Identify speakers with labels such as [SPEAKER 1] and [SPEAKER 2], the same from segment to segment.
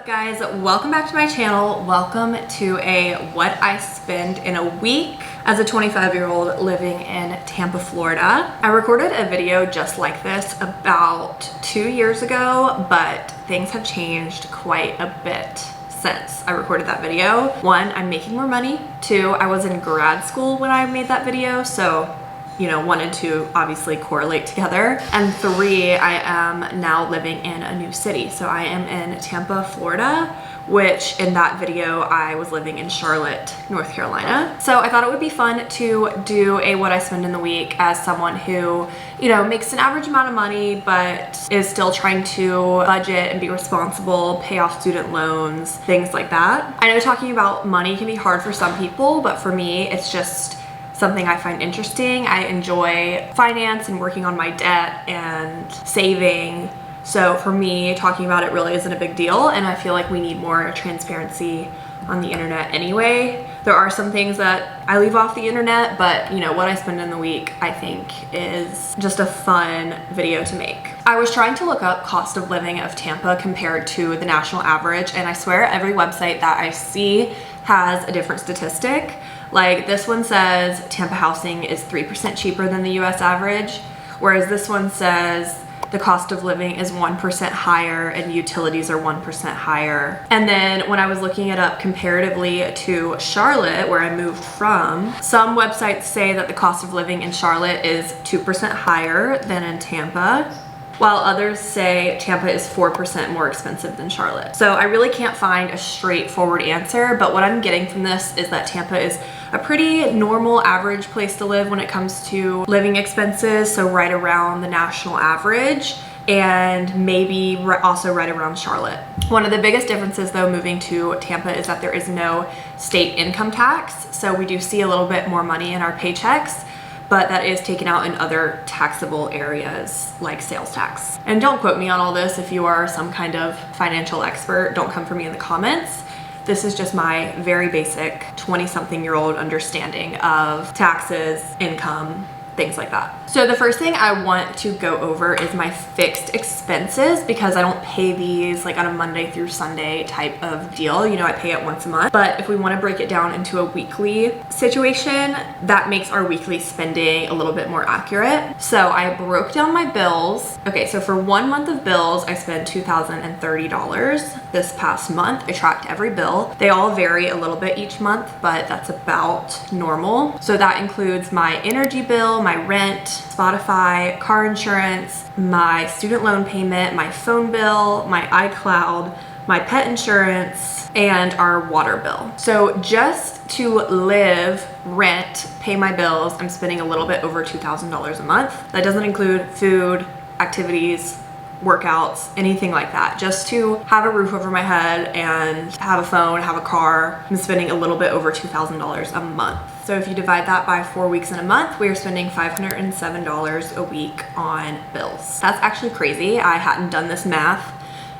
[SPEAKER 1] up, guys? Welcome back to my channel. Welcome to a what I spend in a week as a 25-year-old living in Tampa, Florida. I recorded a video just like this about 2 years ago, but things have changed quite a bit since I recorded that video. One, I'm making more money. Two, I was in grad school when I made that video, so wanted to obviously correlate together. And three, I am now living in a new city. So I am in Tampa, Florida, which in that video, I was living in Charlotte, North Carolina. So I thought it would be fun to do a what I spend in the week as someone who, makes an average amount of money, but is still trying to budget and be responsible, pay off student loans, things like that. I know talking about money can be hard for some people, but for me, it's just something I find interesting. I enjoy finance and working on my debt and saving. So for me, talking about it really isn't a big deal. And I feel like we need more transparency on the internet anyway. There are some things that I leave off the internet, but what I spend in the week, I think is just a fun video to make. I was trying to look up cost of living of Tampa compared to the national average. And I swear every website that I see has a different statistic. Like this one says Tampa housing is 3% cheaper than the US average, whereas this one says the cost of living is 1% higher and utilities are 1% higher. And then when I was looking it up comparatively to Charlotte, where I moved from, some websites say that the cost of living in Charlotte is 2% higher than in Tampa, while others say Tampa is 4% more expensive than Charlotte. So I really can't find a straightforward answer, but what I'm getting from this is that Tampa is a pretty normal average place to live when it comes to living expenses, so right around the national average, and maybe also right around Charlotte. One of the biggest differences though moving to Tampa is that there is no state income tax, so we do see a little bit more money in our paychecks, but that is taken out in other taxable areas like sales tax. And don't quote me on all this. If you are some kind of financial expert, don't come for me in the comments. This is just my very basic 20-something-year-old understanding of taxes, income, things like that. So the first thing I want to go over is my fixed expenses, because I don't pay these like on a Monday through Sunday type of deal. I pay it once a month. But if we want to break it down into a weekly situation, that makes our weekly spending a little bit more accurate. So I broke down my bills. Okay, so for 1 month of bills, I spent $2,030 this past month. I tracked every bill. They all vary a little bit each month, but that's about normal. So that includes my energy bill, my rent, Spotify, car insurance, my student loan payment, my phone bill, my iCloud, my pet insurance, and our water bill. So just to live, rent, pay my bills, I'm spending a little bit over $2,000 a month. That doesn't include food, activities, workouts, anything like that. Just to have a roof over my head and have a phone, have a car, I'm spending a little bit over $2,000 a month. So if you divide that by 4 weeks in a month, we are spending $507 a week on bills. That's actually crazy. I hadn't done this math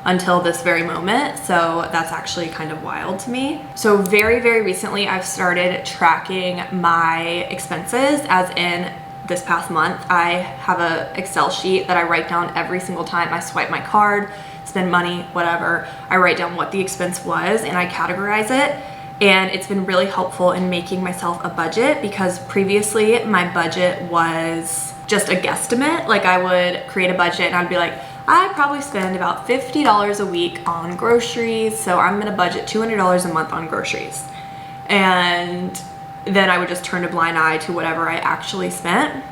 [SPEAKER 1] until this very moment, so that's actually kind of wild to me. So very, very recently, I've started tracking my expenses, as in this past month, I have a Excel sheet that I write down every single time I swipe my card, spend money, whatever. I write down what the expense was and I categorize it. And it's been really helpful in making myself a budget, because previously my budget was just a guesstimate. Like I would create a budget and I'd be like, I probably spend about $50 a week on groceries, so I'm gonna budget $200 a month on groceries. And then I would just turn a blind eye to whatever I actually spent.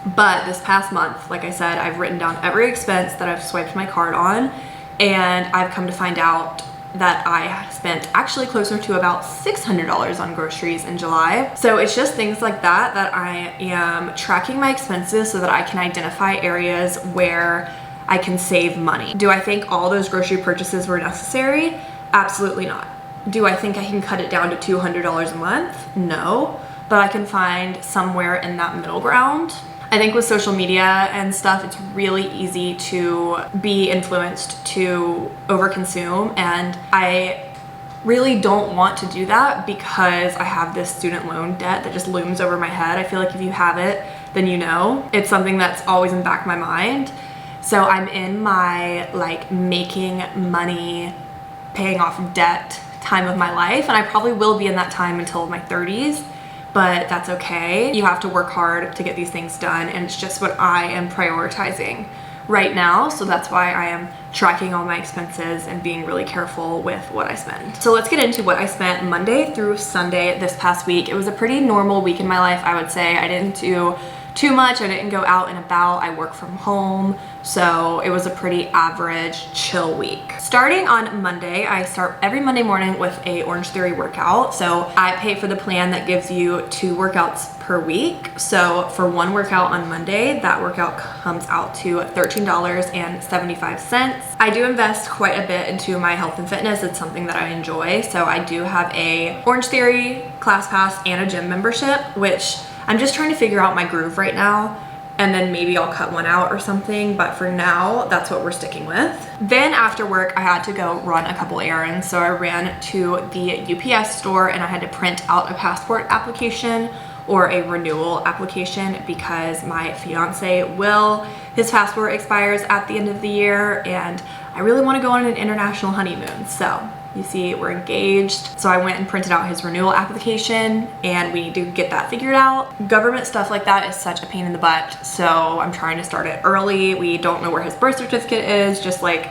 [SPEAKER 1] But this past month, like I said, I've written down every expense that I've swiped my card on, and I've come to find out that I spent actually closer to about $600 on groceries in July. So it's just things like that that I am tracking my expenses so that I can identify areas where I can save money. Do I think all those grocery purchases were necessary? Absolutely not. Do I think I can cut it down to $200 a month? No, but I can find somewhere in that middle ground. I think with social media and stuff, it's really easy to be influenced to overconsume, and I really don't want to do that because I have this student loan debt that just looms over my head. I feel like if you have it, then it's something that's always in the back of my mind. So I'm in my like making money paying off debt time of my life, and I probably will be in that time until my 30s, but that's okay. You have to work hard to get these things done, and it's just what I am prioritizing right now. So that's why I am tracking all my expenses and being really careful with what I spend. So let's get into what I spent Monday through Sunday this past week. It was a pretty normal week in my life, I would say. I didn't do too much. I didn't go out and about. I work from home. So it was a pretty average, chill week. Starting on Monday, I start every Monday morning with a Orange Theory workout. So I pay for the plan that gives you 2 workouts per week. So for one workout on Monday, that workout comes out to $13.75. I do invest quite a bit into my health and fitness. It's something that I enjoy. So I do have a Orange Theory class pass and a gym membership, which I'm just trying to figure out my groove right now, and then maybe I'll cut one out or something, but for now, that's what we're sticking with. Then after work, I had to go run a couple errands. So I ran to the UPS store and I had to print out a passport application or a renewal application because my fiance his passport expires at the end of the year, and I really want to go on an international honeymoon. So you see, we're engaged. So I went and printed out his renewal application, and we need to get that figured out. Government stuff like that is such a pain in the butt. So I'm trying to start it early. We don't know where his birth certificate is, just like,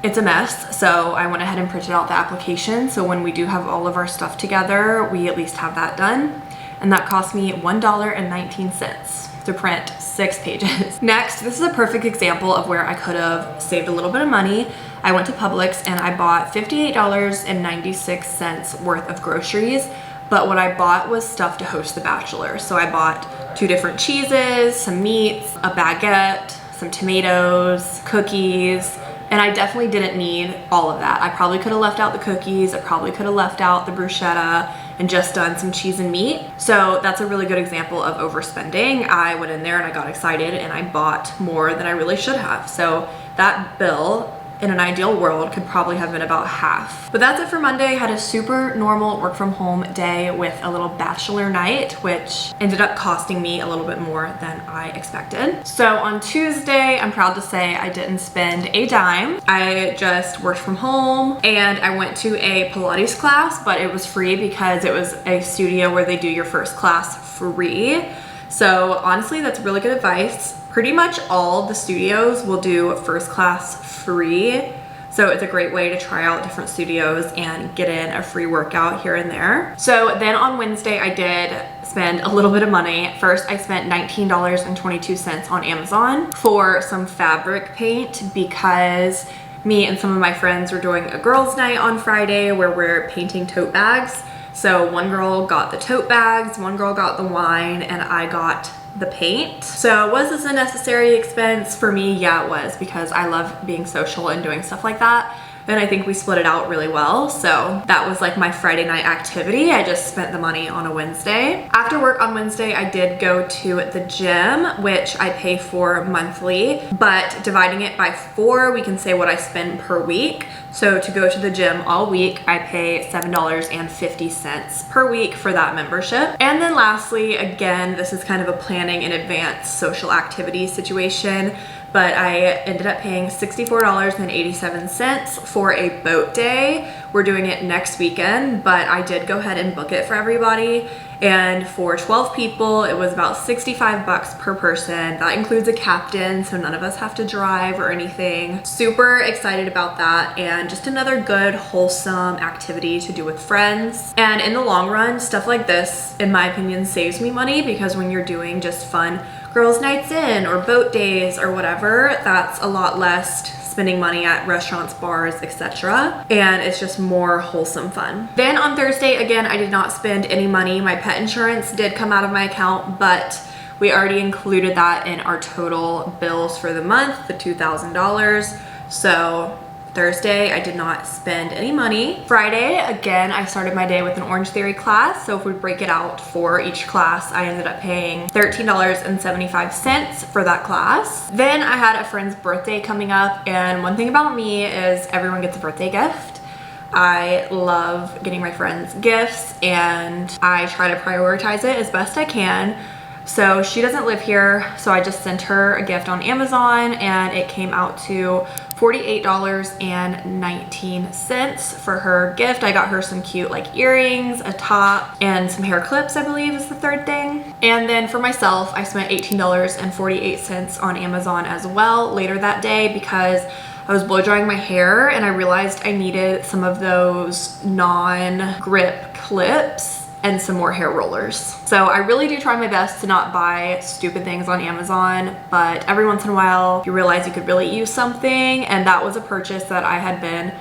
[SPEAKER 1] it's a mess. So I went ahead and printed out the application. So when we do have all of our stuff together, we at least have that done. And that cost me $1.19 to print 6 pages. Next, this is a perfect example of where I could have saved a little bit of money. I went to Publix and I bought $58.96 worth of groceries, but what I bought was stuff to host The Bachelor. So I bought 2 different cheeses, some meats, a baguette, some tomatoes, cookies, and I definitely didn't need all of that. I probably could have left out the cookies, I probably could have left out the bruschetta and just done some cheese and meat. So that's a really good example of overspending. I went in there and I got excited and I bought more than I really should have. So that bill, in an ideal world, could probably have been about half. But that's it for Monday. Had a super normal work from home day with a little bachelor night, which ended up costing me a little bit more than I expected. So on Tuesday, I'm proud to say I didn't spend a dime. I just worked from home and I went to a Pilates class, but it was free because it was a studio where they do your first class free. So honestly, that's really good advice. Pretty much all the studios will do first class free. So it's a great way to try out different studios and get in a free workout here and there. So then on Wednesday, I did spend a little bit of money. First, I spent $19.22 on Amazon for some fabric paint because me and some of my friends were doing a girls' night on Friday where we're painting tote bags. So one girl got the tote bags, one girl got the wine, and I got the paint. So was this a necessary expense for me? Yeah, it was, because I love being social and doing stuff like that. And I think we split it out really well. So that was like my Friday night activity. I just spent the money on a Wednesday. After work on Wednesday, I did go to the gym, which I pay for monthly, but dividing it by 4, we can say what I spend per week. So to go to the gym all week, I pay $7.50 per week for that membership. And then lastly, again, this is kind of a planning in advance social activity situation, but I ended up paying $64.87 for a boat day. We're doing it next weekend, but I did go ahead and book it for everybody. And for 12 people, it was about $65 per person. That includes a captain, so none of us have to drive or anything. Super excited about that, and just another good, wholesome activity to do with friends. And in the long run, stuff like this, in my opinion, saves me money, because when you're doing just fun girls' nights in or boat days or whatever, that's a lot less spending money at restaurants, bars, etc. And it's just more wholesome fun. Then on Thursday, again, I did not spend any money. My pet insurance did come out of my account, but we already included that in our total bills for the month, the $2,000. So Thursday, I did not spend any money. Friday, again, I started my day with an Orange Theory class. So if we break it out for each class, I ended up paying $13.75 for that class. Then I had a friend's birthday coming up, and one thing about me is everyone gets a birthday gift. I love getting my friends gifts, and I try to prioritize it as best I can. So she doesn't live here, so I just sent her a gift on Amazon, and it came out to $48.19 for her gift. I got her some cute like earrings, a top, and some hair clips, I believe is the third thing. And then for myself, I spent $18.48 on Amazon as well later that day because I was blow drying my hair and I realized I needed some of those non-grip clips and some more hair rollers. So I really do try my best to not buy stupid things on Amazon, but every once in a while you realize you could really use something, and that was a purchase that I had been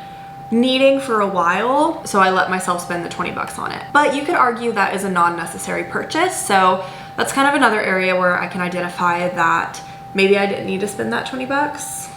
[SPEAKER 1] needing for a while, so I let myself spend the 20 bucks on it. But you could argue that is a non-necessary purchase, so that's kind of another area where I can identify that maybe I didn't need to spend that 20 bucks.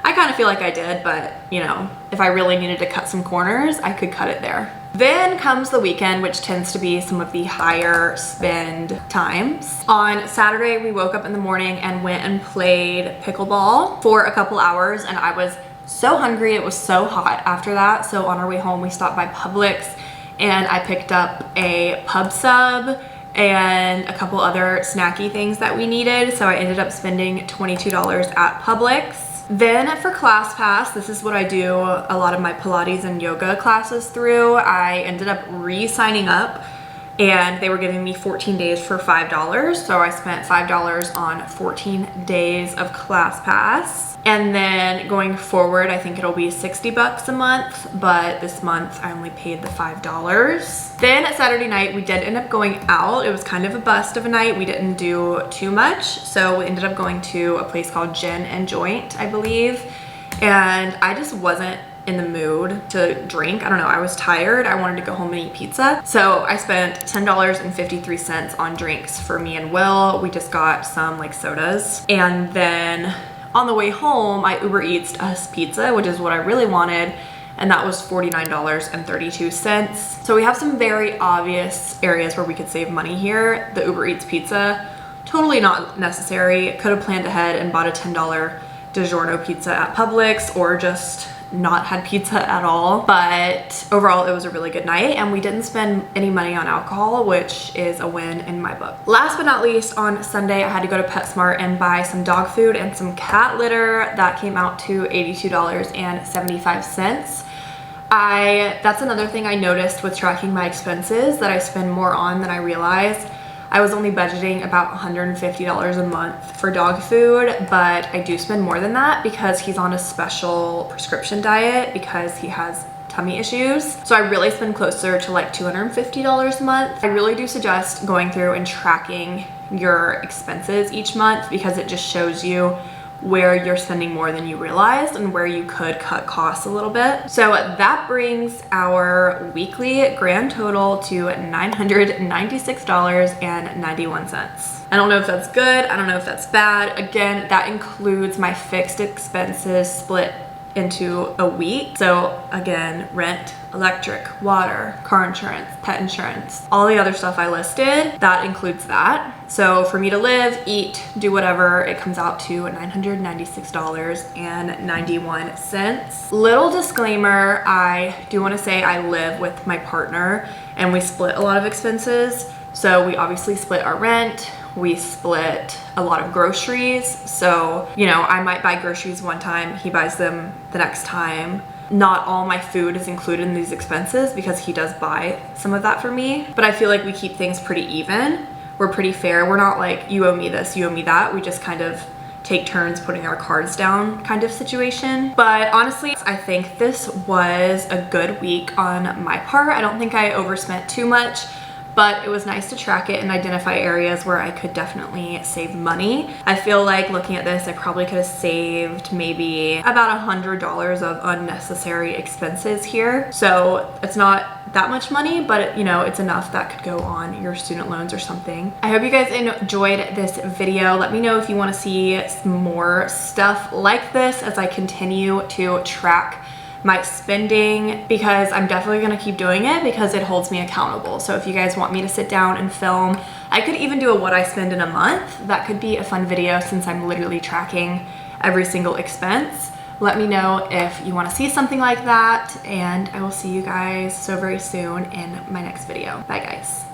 [SPEAKER 1] I kind of feel like I did, but you know, if I really needed to cut some corners, I could cut it there. Then comes the weekend, which tends to be some of the higher spend times. On Saturday, we woke up in the morning and went and played pickleball for a couple hours, and I was so hungry. It was so hot after that. So on our way home, we stopped by Publix and I picked up a pub sub and a couple other snacky things that we needed. So I ended up spending $22 at Publix. Then for ClassPass, this is what I do a lot of my Pilates and yoga classes through. I ended up re-signing up and they were giving me 14 days for $5. So I spent $5 on 14 days of ClassPass. And then going forward, I think it'll be 60 bucks a month, but this month I only paid the $5. Then at Saturday night, we did end up going out. It was kind of a bust of a night. We didn't do too much. So we ended up going to a place called Gin and Joint, I believe. And I just wasn't in the mood to drink. I don't know, I was tired. I wanted to go home and eat pizza. So I spent $10.53 on drinks for me and Will. We just got some like sodas. And then on the way home, I Uber Eats us pizza, which is what I really wanted, and that was $49.32. So we have some very obvious areas where we could save money here. The Uber Eats pizza, totally not necessary. Could have planned ahead and bought a $10 DiGiorno pizza at Publix, or just not had pizza at all. But overall, it was a really good night and we didn't spend any money on alcohol, which is a win in my book. Last but not least, on Sunday, I had to go to PetSmart and buy some dog food and some cat litter. That came out to $82.75. That's another thing I noticed with tracking my expenses, that I spend more on than I realized. I was only budgeting about $150 a month for dog food, but I do spend more than that because he's on a special prescription diet because he has tummy issues. So I really spend closer to like $250 a month. I really do suggest going through and tracking your expenses each month because it just shows you where you're spending more than you realized and where you could cut costs a little bit. So that brings our weekly grand total to $996.91. I don't know if that's good. I don't know if that's bad. Again, that includes my fixed expenses split into a week. So again, rent, electric, water, car insurance, pet insurance, all the other stuff I listed, that includes that. So for me to live, eat, do whatever, it comes out to $996.91. Little disclaimer, I do want to say I live with my partner and we split a lot of expenses. So we obviously split our rent, we split a lot of groceries. So, you know, I might buy groceries one time, he buys them the next time. Not all my food is included in these expenses because he does buy some of that for me. But I feel like we keep things pretty even. We're pretty fair. We're not like, you owe me this, you owe me that. We just kind of take turns putting our cards down kind of situation. But honestly, I think this was a good week on my part. I don't think I overspent too much, but it was nice to track it and identify areas where I could definitely save money. I feel like looking at this, I probably could have saved maybe about $100 of unnecessary expenses here. So it's not that much money, but you know, it's enough that could go on your student loans or something. I hope you guys enjoyed this video. Let me know if you want to see some more stuff like this as I continue to track my spending, because I'm definitely gonna keep doing it because it holds me accountable. So if you guys want me to sit down and film, I could even do a what I spend in a month. That could be a fun video since I'm literally tracking every single expense. Let me know if you wanna see something like that, and I will see you guys so very soon in my next video. Bye guys.